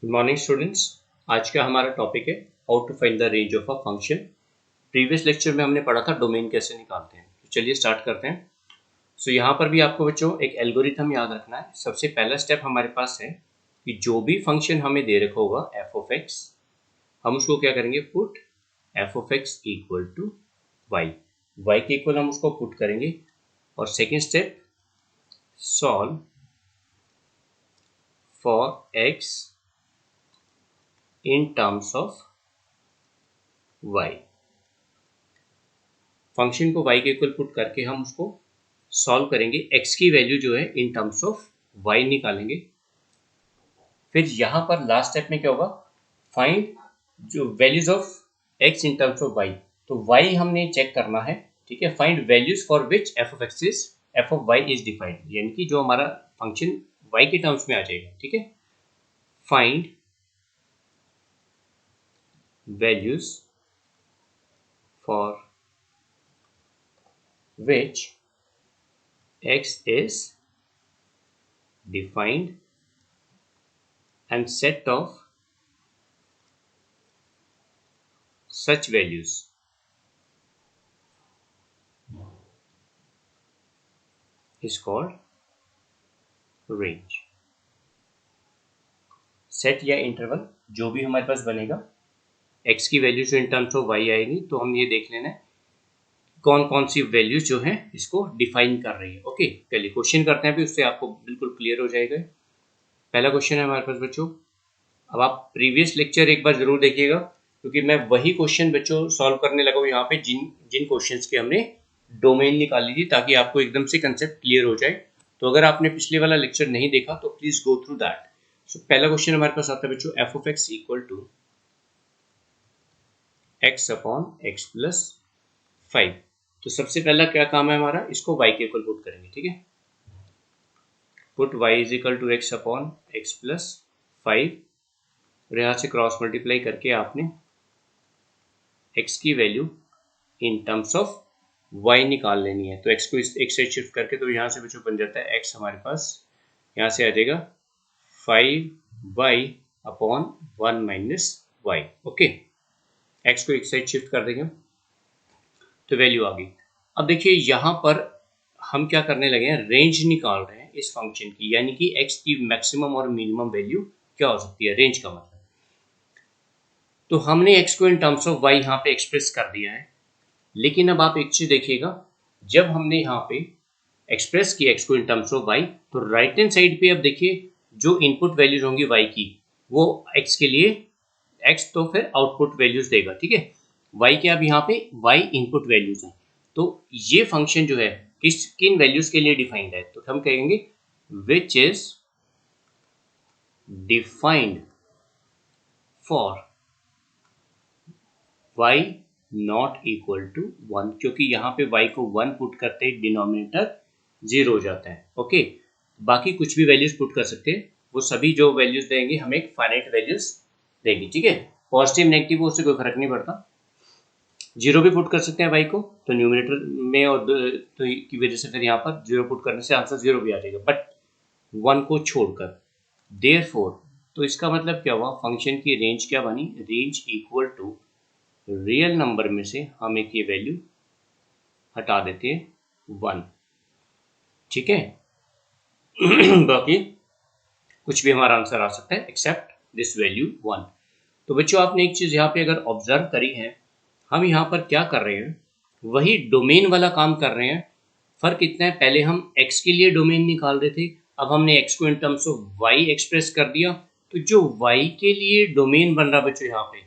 Good morning students. आज का हमारा टॉपिक है how to find the range of a function. Previous lecture में हमने पढ़ा था डोमेन कैसे निकालते हैं, तो चलिए स्टार्ट करते हैं। सो यहाँ पर भी आपको बच्चों एक एल्गोरिथम याद रखना है। सबसे पहला स्टेप हमारे पास है कि जो भी फंक्शन हमें दे रखा होगा एफ ऑफ एक्स, हम उसको क्या करेंगे, put F of X equal to Y. Y के इक्वल हम उसको पुट करेंगे। और second step, solve for X in terms of Y. Function को y के इक्वल पुट करके हम उसको सॉल्व करेंगे। x की वैल्यू जो है इन टर्म्स ऑफ y निकालेंगे। फिर यहाँ पर लास्ट स्टेप में क्या होगा, फाइंड जो values of x in terms of y। तो y हमने चेक करना है, ठीक है। Find values for which F of y is defined, यानी कि जो हमारा फंक्शन y के टर्म्स में आ जाएगा, ठीक है। Find values for which x is defined and set of such values is called range। Set या इंटरवल जो भी हमारे पास बनेगा, x की वैल्यू जो इन टर्म्स ऑफ y आएगी, तो हम ये देख लेना है कौन कौन सी वैल्यूज जो है इसको डिफाइन कर रही है। ओके, चलिए क्वेश्चन करते हैं अभी, उससे आपको बिल्कुल क्लियर हो जाएगा। पहला क्वेश्चन है हमारे पास बच्चों। अब आप प्रीवियस लेक्चर एक बार जरूर देखिएगा, क्योंकि मैं वही क्वेश्चन बच्चों सॉल्व करने लगा हूँ यहाँ पे जिन जिन क्वेश्चंस के हमने डोमेन निकाली थी, ताकि आपको एकदम से कंसेप्ट क्लियर हो जाए। तो अगर आपने पिछले वाला लेक्चर नहीं देखा तो please go through that. So पहला क्वेश्चन हमारे पास आता है बच्चों, F of X equal to X upon X plus 5। तो सबसे पहला क्या काम है हमारा, इसको y के इक्वल पुट करेंगे, ठीक है। Put y is equal to X upon X plus 5, और यहाँ से क्रॉस मल्टीप्लाई करके आपने x की value in terms of y निकाल लेनी है। तो x को इस x से शिफ्ट करके, तो यहाँ से बच्चों बन जाता है x हमारे पास यहाँ से आ जाएगा 5y upon 1 minus Y. Okay, x को एक साइड शिफ्ट कर देंगे तो वैल्यू आ गई। अब देखिए यहाँ पर हम क्या करने लगे हैं, रेंज निकाल रहे हैं इस फंक्शन की, यानी कि x की मैक्सिमम और मिनिमम वैल्यू क्या हो सकती है, रेंज का मतलब। तो हमने x को इन टर्म्स ऑफ y यहाँ पे एक्सप्रेस कर दिया है। लेकिन अब आप एक चीज देखिएगा, जब हमने यहाँ पे एक्सप्रेस किया x को इन टर्म्स ऑफ y, तो राइट हैंड साइड पे अब देखिए जो इनपुट वैल्यूज होंगी y की, वो x के लिए x तो फिर आउटपुट वैल्यूज देगा, ठीक है। y के अब यहाँ पे y इनपुट वैल्यूज हैं। तो ये फंक्शन जो है किन वैल्यूज के लिए डिफाइंड है, तो हम कहेंगे which is defined for y not equal to 1, क्योंकि यहाँ पे y को 1 पुट करते ही डिनोमिनेटर 0 हो जाता है। ओके, बाकी कुछ भी वैल्यूज पुट कर सकते हैं, वो सभी जो वैल्यूज देंगे हमें एक फाइनाइट वैल्यूज देगी, ठीक है। पॉजिटिव नेगेटिव उससे कोई फर्क नहीं पड़ता। 0 भी पुट कर सकते हैं y को, तो न्यूमिनेटर में और तो की वजह से फिर यहाँ पर 0 पुट करने से आंसर 0 भी आ जाएगा, बट 1 को छोड़कर। देयरफॉर, तो इसका मतलब क्या हुआ, फंक्शन की रेंज क्या बनी, range equal to real number में से हम एक ये वैल्यू हटा देते हैं 1, ठीक है। बाकी कुछ भी हमारा आंसर आ सकता है एक्सेप्ट दिस वैल्यू 1। तो बच्चों आपने एक चीज यहाँ पे अगर ऑब्जर्व करी है, हम यहाँ पर क्या कर रहे हैं, वही डोमेन वाला काम कर रहे हैं। फर्क इतना है, पहले हम x के लिए डोमेन निकाल रहे थे, अब हमने x को इन टर्म्स ऑफ y एक्सप्रेस कर दिया। तो जो y के लिए डोमेन बन रहा बच्चों, यहाँ पे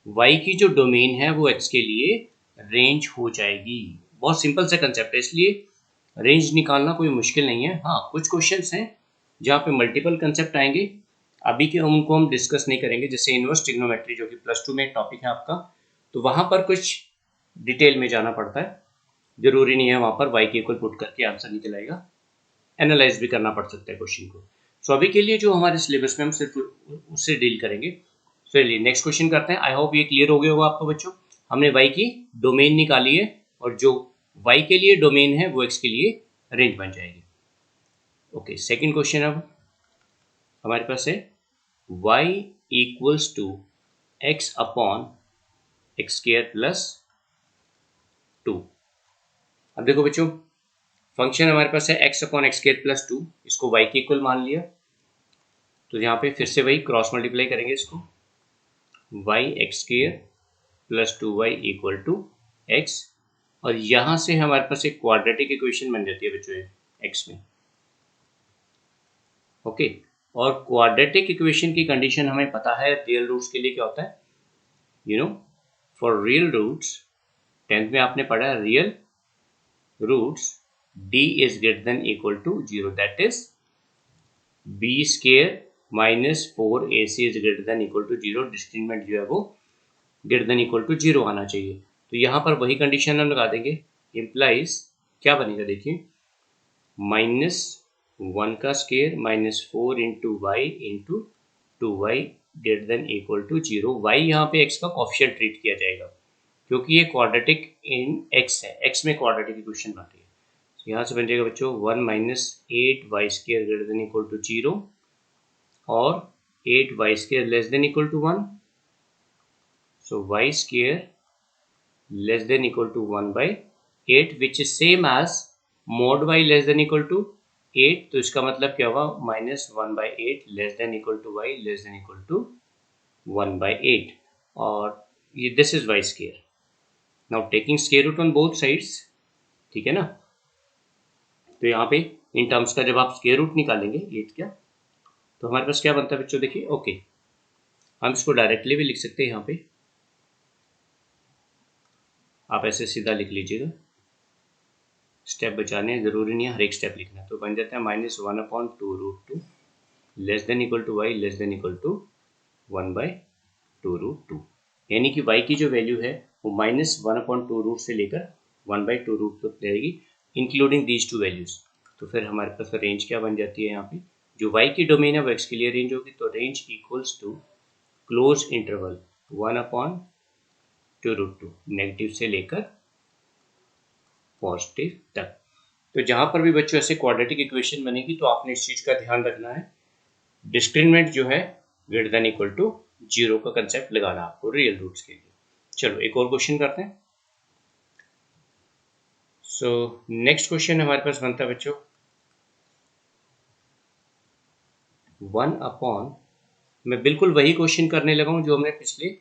y की जो डोमेन है वो x के लिए रेंज हो जाएगी। बहुत सिंपल सा कंसेप्ट है, इसलिए रेंज निकालना कोई मुश्किल नहीं है। हाँ, कुछ क्वेश्चंस हैं जहाँ पे मल्टीपल कंसेप्ट आएंगे, अभी के उनको हम डिस्कस नहीं करेंगे, जैसे इनवर्स ट्रिग्नोमेट्री जो कि +2 में एक टॉपिक है आपका, तो वहाँ पर कुछ डिटेल में जाना पड़ता है। जरूरी नहीं है वहाँ पर y के इक्वल पुट करके आंसर निकल आएगा, एनालाइज भी करना पड़ सकता है क्वेश्चन को। सो अभी के लिए जो हमारे सिलेबस में हम सिर्फ उससे डील करेंगे। चलिए नेक्स्ट क्वेश्चन करते हैं। आई होप ये क्लियर हो गया होगा आपको बच्चों। हमने y की डोमेन निकाली है, और जो y के लिए डोमेन है वो x के लिए रेंज बन जाएगी। ओके, सेकंड क्वेश्चन अब हमारे पास है, y equals to x upon X square plus 2। अब देखो बच्चों, फंक्शन हमारे पास है x upon X square plus 2, इसको y के इक्वल मान लिया, तो यहाँ पे फिर से वही क्रॉस मल्टीप्लाई करेंगे इसको, y X square plus 2y equal to x, और यहाँ से हमारे पास एक क्वाड्रेटिक इक्वेशन बन जाती है बच्चों x में। ओके, और क्वाड्रेटिक इक्वेशन की कंडीशन हमें पता है रियल रूट्स के लिए क्या होता है, you know, for real roots 10th में आपने पढ़ा है, real roots d is greater than equal to 0, that is b square minus 4ac is greater than equal to 0, discriminant जो है वो ग्रेटर देन इक्वल टू 0 आना चाहिए। तो यहाँ पर वही कंडीशन हम लगा देंगे, इम्प्लाइज क्या बनेगा देखिए, -1 का square minus 4 into Y into 2y greater than equal to 0। Y यहाँ पे x का कोफिशिएंट ट्रीट किया जाएगा क्योंकि ये क्वाड्रेटिक इन x है, x में क्वाड्रेटिक इक्वेशन बन रही है। तो यहाँ से बन जाएगा बच्चों 1 minus 8y square greater than equal to 0 और 8y square less than equal to 1, so y square less than equal to 1 by 8 which is same as mod y less than equal to 8, तो इसका मतलब क्या हुआ, -1 by 8 less than equal to y less than equal to 1 by 8, और ये this is y square. Now taking square root on both sides, ठीक है ना, तो यहाँ पे इन टर्म्स का जब आप स्क्वायर रूट निकालेंगे 8 का, तो हमारे पास क्या बनता है बच्चों देखिए, ओके हम इसको डायरेक्टली भी लिख सकते हैं, यहाँ पे आप ऐसे सीधा लिख लीजिएगा, स्टेप बचाने जरूरी नहीं है हर एक स्टेप लिखना, तो बन जाता है -1/2√2 less than equal to Y less than equal to 1/2√2, यानी कि y की जो वैल्यू है वो -1/2 से लेकर 1/2 तक रहेगी इंक्लूडिंग दीज टू वैल्यूज। तो फिर हमारे पास रेंज क्या बन जाती है, यहाँ पे जो y की डोमेन है वो x के लिए रेंज होगी, तो range equals to close interval 1/2√2 negative से लेकर पॉजिटिव तक। तो जहां पर भी बच्चों ऐसे क्वाड्रेटिक इक्वेशन बनेगी तो आपने इस चीज का ध्यान रखना है, डिस्क्रिमिनेंट जो है ग्रेटर देन इक्वल टू 0 का कंसेप्ट लगाना आपको रियल रूट्स के लिए। चलो एक और क्वेश्चन करते हैं। सो नेक्स्ट क्वेश्चन हमारे पास बनता है बच्चों 1/, मैं बिल्कुल वही क्वेश्चन करने लगा हूं जो हमने पिछले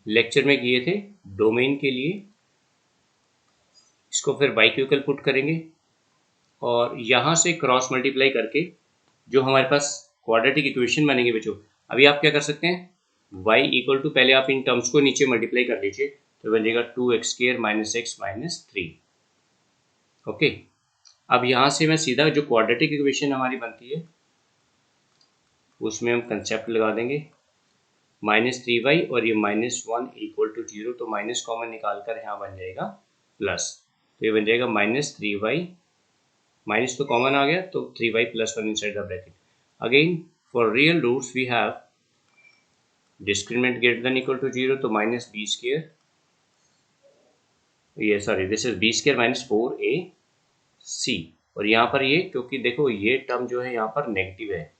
लेक्चर में किए थे डोमेन के लिए, इसको फिर y के इक्वल पुट करेंगे और यहाँ से क्रॉस मल्टीप्लाई करके जो हमारे पास क्वाड्रेटिक इक्वेशन बनेंगे बच्चों, अभी आप क्या कर सकते हैं, y इक्वल टू पहले आप इन टर्म्स को नीचे मल्टीप्लाई कर लीजिए, तो बन जाएगा 2x square minus x minus 3। Okay, अब यहाँ से मैं सीधा जो क्वाड्रेटिक इक्वेशन हमारी बनती है उसमें हम कंसेप्ट लगा देंगे, -3y और ये -1 इक्वल टू 0, तो माइनस कॉमन निकाल कर यहाँ बन जाएगा प्लस, तो ये बन जाएगा -3y, माइनस तो कॉमन आ गया तो 3y plus 1 inside the bracket. Again for real roots we have discriminant greater than equal to 0, तो -b स्क्वायर, ये sorry this is b square minus 4ac, और यहाँ पर ये क्योंकि देखो ये टर्म जो है यहाँ पर नेगेटिव है,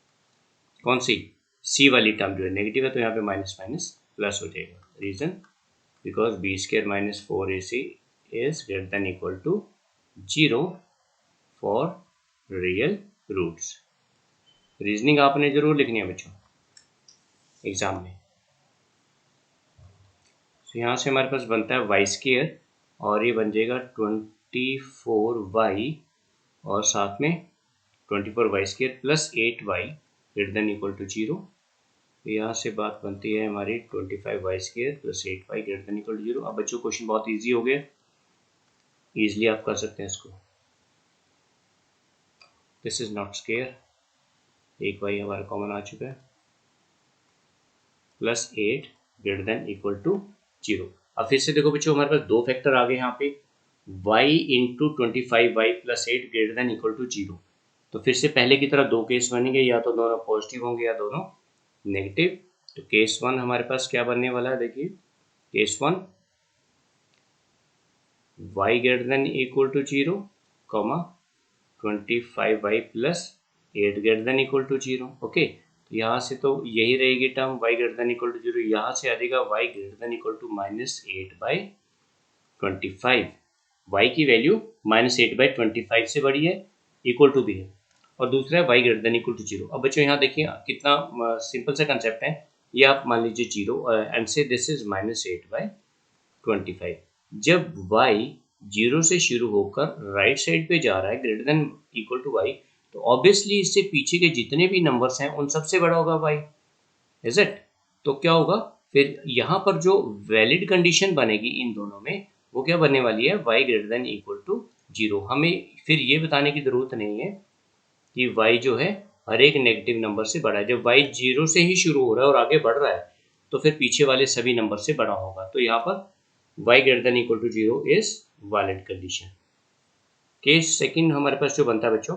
कौन सी c वाली टर्म जो है नेगेटिव है, तो यहाँ पे माइनस माइनस प्लस हो जाएगा, reason because b square minus 4ac is greater than equal to 0 for real roots. Reasoning आपने जरूर लिखनी है बच्चों एग्जाम में। तो यहाँ से हमारे पास बनता है वाई स्क्वायर और ये बन जाएगा 24y और साथ में 24y square plus 8y greater than equal to 0। तो यहाँ से बात बनती है हमारी 25y square plus 8y greater than equal to 0। अब बच्चों क्वेश्चन बहुत इजी हो गया, इजिली आप कर सकते हैं इसको। दिस इज नॉट स्क्वायर, एक y हमारा कॉमन आ चुका है, plus 8 greater than equal to 0। अब फिर से देखो बच्चों हमारे पास दो फैक्टर आ गए यहाँ पे, y into 25y plus 8 greater than equal to 0। तो फिर से पहले की तरह दो केस बनेंगे, या तो दोनों पॉजिटिव होंगे या दोनों नेगेटिव। तो केस 1 हमारे पास क्या बनने वाला है, देखिए case 1 y greater than equal to 0 comma 25y plus 8 greater than equal to 0। Okay, यहाँ से तो यही रहेगी term y greater than equal to 0, यहाँ से आ जाएगा y greater than equal to -8/25। y की वैल्यू -8/25 से बड़ी है, इक्वल टू भी है, और दूसरा है y greater than equal to 0। अब बच्चों यहाँ देखिए कितना सिंपल सा कंसेप्ट है, ये आप मान लीजिए 0 एंड से दिस इज -8/25। जब y 0 से शुरू होकर राइट साइड पे जा रहा है greater than equal to y, तो ऑब्वियसली इससे पीछे के जितने भी नंबर्स हैं उन सबसे बड़ा होगा y, इज इट? तो क्या होगा फिर यहाँ पर जो वैलिड कंडीशन बनेगी इन दोनों में, वो क्या बनने वाली है, y greater than equal to 0। हमें फिर ये बताने की जरूरत नहीं है कि y जो है हर एक नेगेटिव नंबर से बड़ा है। जब y 0 से ही शुरू हो रहा है और आगे बढ़ रहा है तो फिर पीछे वाले सभी नंबर से बड़ा होगा। तो यहाँ पर y greater than equal to 0 is valid condition. Case second हमारे पास जो बनता है बच्चों,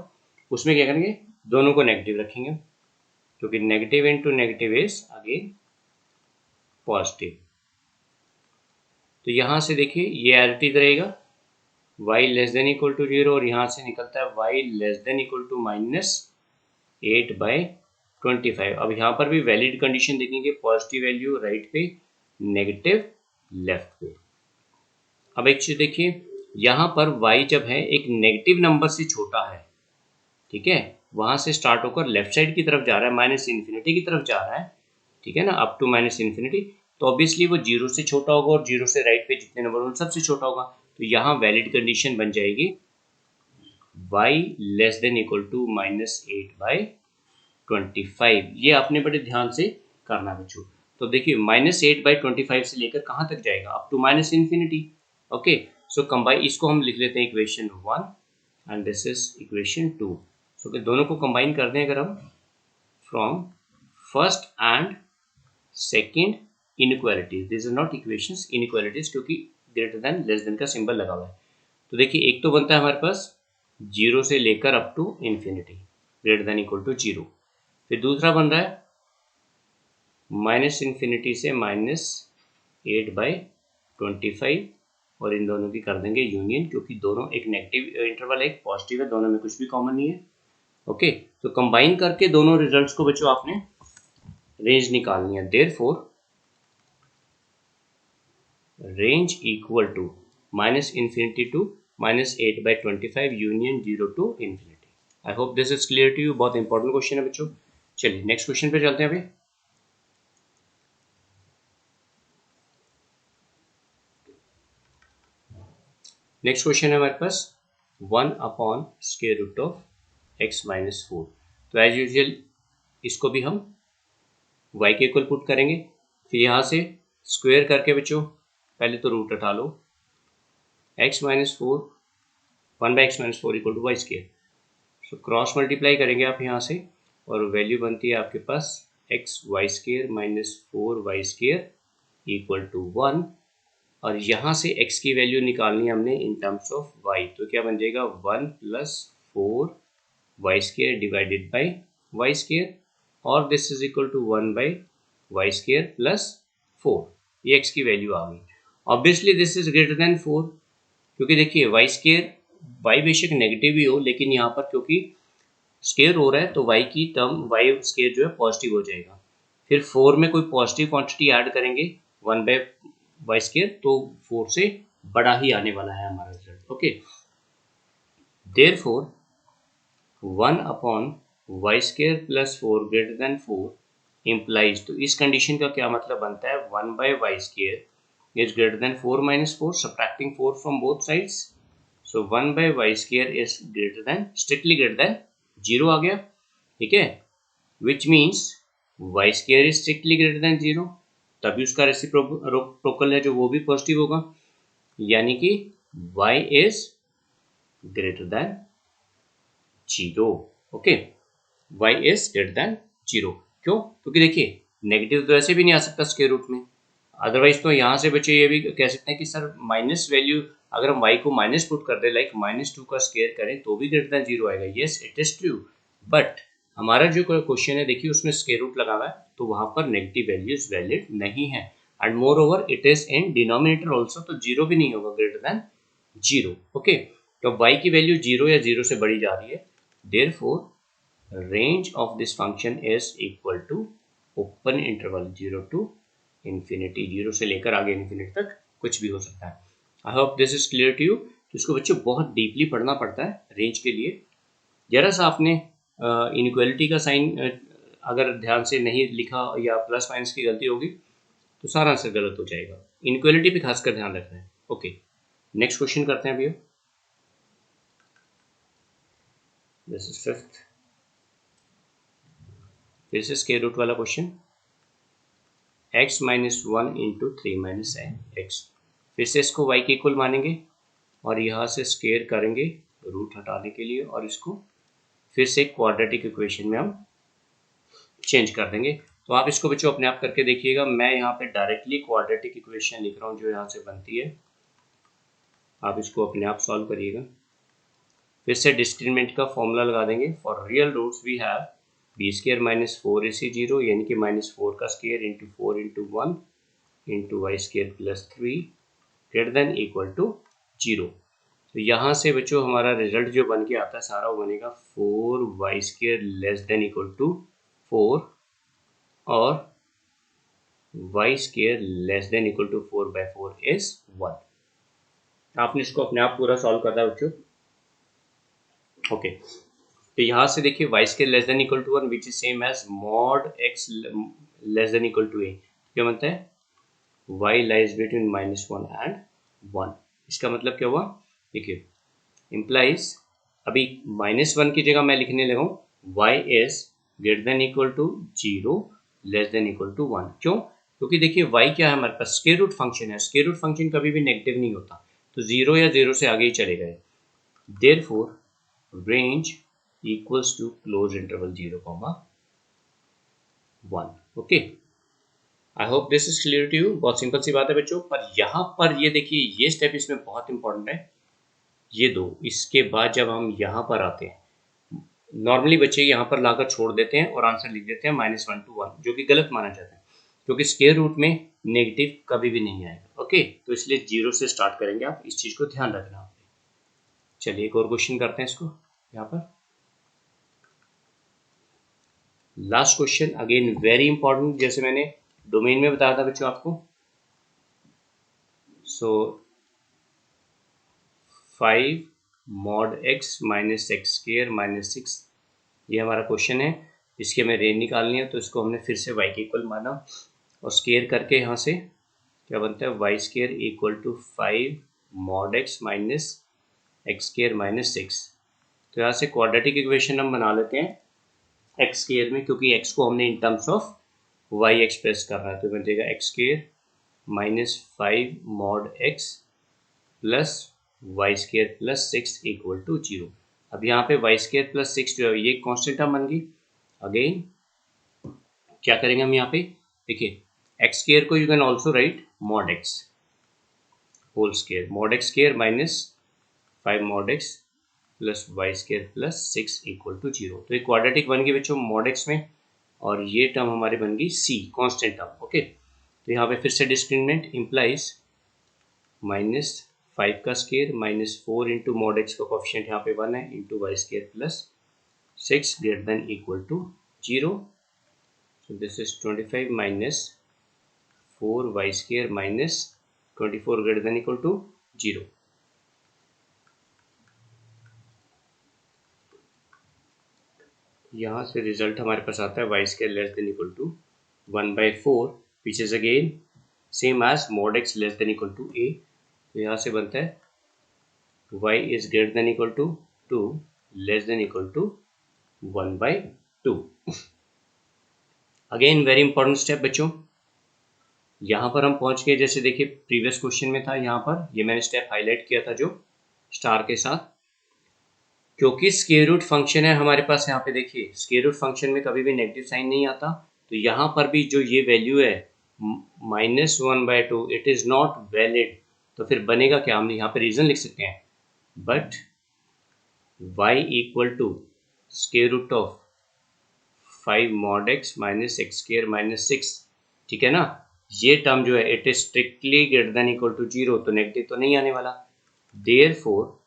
उसमें क्या करेंगे, दोनों को नेगेटिव रखेंगे, क्योंकि negative into negative is again positive. तो यहाँ से देखिए ये एज इट रहेगा y less than equal to 0, और यहाँ से निकलता है y less than equal to -8/25। अब यहाँ पर भी वैलिड कंडीशन देखेंगे, पॉजिटिव वैल्यू राइट पे, नेगेटिव लेफ्ट पे। अब एक चीज देखिए, यहाँ पर y जब है एक नेगेटिव नंबर से छोटा है, ठीक है, वहां से स्टार्ट होकर लेफ्ट साइड की तरफ जा रहा है, -इन्फिनिटी की तरफ जा रहा है, ठीक है ना, अप टू -इन्फिनिटी, तो ऑब्वियसली वो 0 से छोटा होगा और 0 से राइट पे जितने नंबर उन सबसे छोटा होगा। तो यहाँ वैलिड कंडीशन बन जाएगी y less than equal to -8/25। ये आपने बड़े ध्यान से करना बच्चों। तो देखिए -8/25 से लेकर कहाँ तक जाएगा, up to -infinity. Okay, so combine, इसको हम लिख लेते हैं equation 1 and this is equation 2। सो दोनों को कंबाइन कर दें अगर हम, from first and second inequalities, this is not equations, inequalities, क्योंकि ग्रेटर देन लेस देन का सिंबल लगा हुआ है। तो देखिए एक तो बनता है हमारे पास 0 से लेकर up to infinity greater than equal to 0, फिर दूसरा बन रहा है -इन्फिनिटी से -8/25, और इन दोनों की कर देंगे यूनियन, क्योंकि दोनों एक नेगेटिव इंटरवल है एक पॉजिटिव है, दोनों में कुछ भी कॉमन नहीं है। ओके, तो कंबाइन करके दोनों रिजल्ट्स को बच्चों आपने रेंज निकालनी है। Therefore range equal to -infinity to -8/25 union 0 to infinity. I hope this is clear to you. बहुत इंपॉर्टेंट क्वेश्चन है बच्चों। चलिए नेक्स्ट क्वेश्चन पे चलते हैं अभी। नेक्स्ट क्वेश्चन है हमारे पास 1/√x-4। तो एज यूजुअल इसको भी हम y के इक्वल पुट करेंगे, फिर यहाँ से स्क्वायर करके बच्चों पहले तो रूट हटा लो, x-4 1/x-4 equal to y square. So cross multiply करेंगे आप यहाँ से, और वैल्यू बनती है आपके पास x² - 4y² इक्वल टू 1, और यहाँ से x की वैल्यू निकालनी है हमने इन टर्म्स ऑफ y। तो क्या बन जाएगा 1 + 4y² डिवाइडेड बाई y², और this is equal to 1/y² + 4। ये x की वैल्यू आ गई। Obviously this is greater then 4, क्योंकि देखिए y² y बेशक नेगेटिव ही हो, लेकिन यहाँ पर क्योंकि स्केयर हो रहा है तो y की टर्म y² जो है पॉजिटिव हो जाएगा। फिर 4 में कोई पॉजिटिव क्वांटिटी ऐड करेंगे 1/y², तो 4 से बड़ा ही आने वाला है हमारा result. Okay, therefore 1/y² + 4 greater than 4 implies, तो इस कंडीशन का क्या मतलब बनता है, 1/y² is greater than 4 - 4, subtracting 4 from both sides, so 1/y² is greater than, strictly greater than 0 आ गया, ठीक है, which means y² is strictly greater than 0, तभी उसका रेसिप्रोकल है जो वो भी पॉजिटिव होगा, यानी कि y is greater than 0। Okay, y is greater than 0, क्यों, क्योंकि देखिए नेगेटिव तो ऐसे भी नहीं आ सकता स्क्वायर रूट में, अदरवाइज तो यहाँ से बच्चे ये भी कह सकते हैं कि सर माइनस वैल्यू अगर हम y को माइनस पुट कर दे, लाइक -2 का स्क्वायर करें तो भी ग्रेटर देन 0 आएगा। Yes it is true, but हमारा जो क्वेश्चन है देखिए उसमें स्क्वायर रूट लगा हुआ है, तो वहां पर नेगेटिव वैल्यूज वैलिड नहीं है, and more over it is in denominator also, तो 0 भी नहीं होगा ग्रेटर देन 0। ओके, तो y की वैल्यू 0 या 0 से बड़ी जा रही है, therefore range of this function is equal to open interval 0 to infinity, 0 से लेकर आगे infinity तक कुछ भी हो सकता है. I hope this is clear to you. तो इसको बच्चों बहुत डीपली पढ़ना पड़ता है रेंज के लिए. जरा सा आपने इनइक्वालिटी का साइन अगर ध्यान से नहीं लिखा या प्लस माइनस की गलती होगी तो सारा आंसर गलत हो जाएगा. इनइक्वालिटी पे खासकर ध्यान रखना है. ओके, नेक्स्ट क्वेश्चन करते हैं भैया. This is fifth. फिर से स्क्वायर रूट वाला question. x minus 1 into 3 minus x. फिर से इसको y के इक्वल मानेंगे और यहाँ से स्क्वायर करेंगे रूट हटाने के लिए और इसको फिर से क्वाड्रेटिक इक्वेशन में हम चेंज कर देंगे. तो आप इसको बच्चों अपने आप करके देखिएगा. मैं यहाँ पे डायरेक्टली क्वाड्रेटिक इक्वेशन लिख रहा हूँ जो यहाँ से बनती है. आप इसको अपने आप सॉल्व करिएगा. फिर से डिस्क्रिमिनेंट का फॉर्मूला लगा देंगे. For real roots we have b square minus 4ac 0 यानी कि -4 का square into 4 into 1 into y square plus 3 greater than equal to 0. तो यहाँ से बच्चों हमारा रिजल्ट जो बन के आता है सारा वो बनेगा 4y square less than equal to 4 और y square less than equal to 4/4 is 1. आपने इसको अपने आप पूरा सॉल्व करना है बच्चों. ओके, तो यहाँ से देखिए y square less than equal to 1 which is same as mod x less than equal to a. क्या बनता है? y lies between -1 and 1. इसका मतलब क्या हुआ? देखिए, इम्प्लाइज अभी -1 की जगह मैं लिखने लगा हूँ y is greater than equal to 0 less than equal to 1. क्यों? क्योंकि देखिए y क्या है हमारे पास? स्क्वायर रूट फंक्शन है. स्क्वायर रूट फंक्शन कभी भी नेगेटिव नहीं होता, तो 0 या 0 से आगे ही चले गए. Therefore range equals to close interval 0,1. Okay, I hope this is clear to you. बहुत सिंपल सी बात है बच्चों. पर यहाँ पर ये देखिए, ये स्टेप इसमें बहुत इंपॉर्टेंट है. ये दो, इसके बाद जब हम यहाँ पर आते हैं, नॉर्मली बच्चे यहाँ पर लाकर छोड़ देते हैं और आंसर लिख देते हैं -1 to 1, जो कि गलत माना जाता है क्योंकि स्क्वायर रूट में नेगेटिव कभी भी नहीं आएगा. ओके, तो इसलिए 0 से स्टार्ट करेंगे. आप इस चीज़ को ध्यान रखना आपने. चलिए एक और क्वेश्चन करते हैं इसको. यहाँ पर last question, again very important, जैसे मैंने डोमेन में बताया था बच्चों आपको. सो 5 mod x minus x square minus 6, ये हमारा क्वेश्चन है. इसके हमें रेंज निकालनी है, तो इसको हमने फिर से y के इक्वल माना और स्क्वायर करके यहाँ से क्या बनता है? y square equal to 5 mod x minus x square minus 6. तो यहाँ से क्वाड्रेटिक इक्वेशन हम बना लेते हैं x स्क्र में, क्योंकि x को हमने in terms of y express कर रहा है. तो बन जाएगा x square minus 5 mod x plus y square plus 6 equal to 0. अब यहाँ पे वाई स्क्र प्लस 6 जो है ये कांस्टेंट टर्म बन गई. अगेन क्या करेंगे हम यहाँ पे? देखिए, एक्स स्क्र को you can also write mod x whole square, mod x square minus 5 mod x plus y square plus 6 equal to 0. तो एक क्वाड्रेटिक बन गई बच्चों मॉड एक्स में, और ये टर्म हमारी बन गई सी, कांस्टेंट टर्म. ओके, तो यहाँ पे फिर से डिस्क्रिमिनेंट इम्प्लाइज -5 का square minus 4 into mod x का कोफिशिएंट यहाँ पे 1 है into y square plus 6 greater than equal to 0. So this is 25 minus 4y square minus 24 greater than equal to 0. यहाँ से रिजल्ट हमारे पास आता है y square less than equal to 1/4 which is again same as mod x less than equal to a. तो यहाँ से बनता है y is greater than equal to 2 less than equal to 1/2. Again very important step बच्चों. यहाँ पर हम पहुँच गए. जैसे देखिए प्रीवियस क्वेश्चन में था, यहाँ पर ये मैंने स्टेप हाईलाइट किया था जो स्टार के साथ, क्योंकि स्क्वायर रूट फंक्शन है हमारे पास. यहाँ पे देखिए स्क्वायर रूट फंक्शन में कभी भी नेगेटिव साइन नहीं आता, तो यहाँ पर भी जो ये वैल्यू है -1/2 इट इज़ नॉट वैलिड. तो फिर बनेगा क्या? हम यहाँ पे रीज़न लिख सकते हैं, but y equal to square root of 5 mod x minus x square minus 6. ठीक है ना? ये टर्म जो है it is strictly greater than equal to 0, तो नेगेटिव तो नहीं आने वाला. Therefore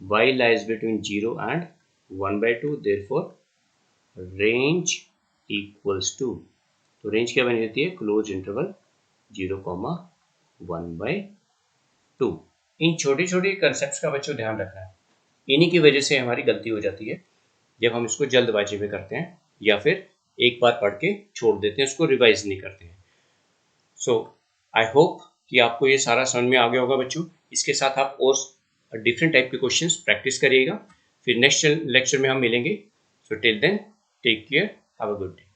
y lies between 0 and 1/2. Therefore range equals to, तो रेंज क्या बनी रहती है, क्लोज इंटरवल 0,1/2। इन छोटे छोटे कंसेप्ट का बच्चों ध्यान रखना है, इन्हीं की वजह से हमारी गलती हो जाती है जब हम इसको जल्दबाजी में करते हैं या फिर एक बार पढ़ के छोड़ देते हैं, उसको रिवाइज नहीं करते हैं। सो आई होप कि आपको ये सारा समझ में आ गया होगा बच्चों। इसके साथ आप और डिफरेंट टाइप के क्वेश्चंस प्रैक्टिस करिएगा, फिर नेक्स्ट लेक्चर में हम मिलेंगे। So till then take care, have a good day.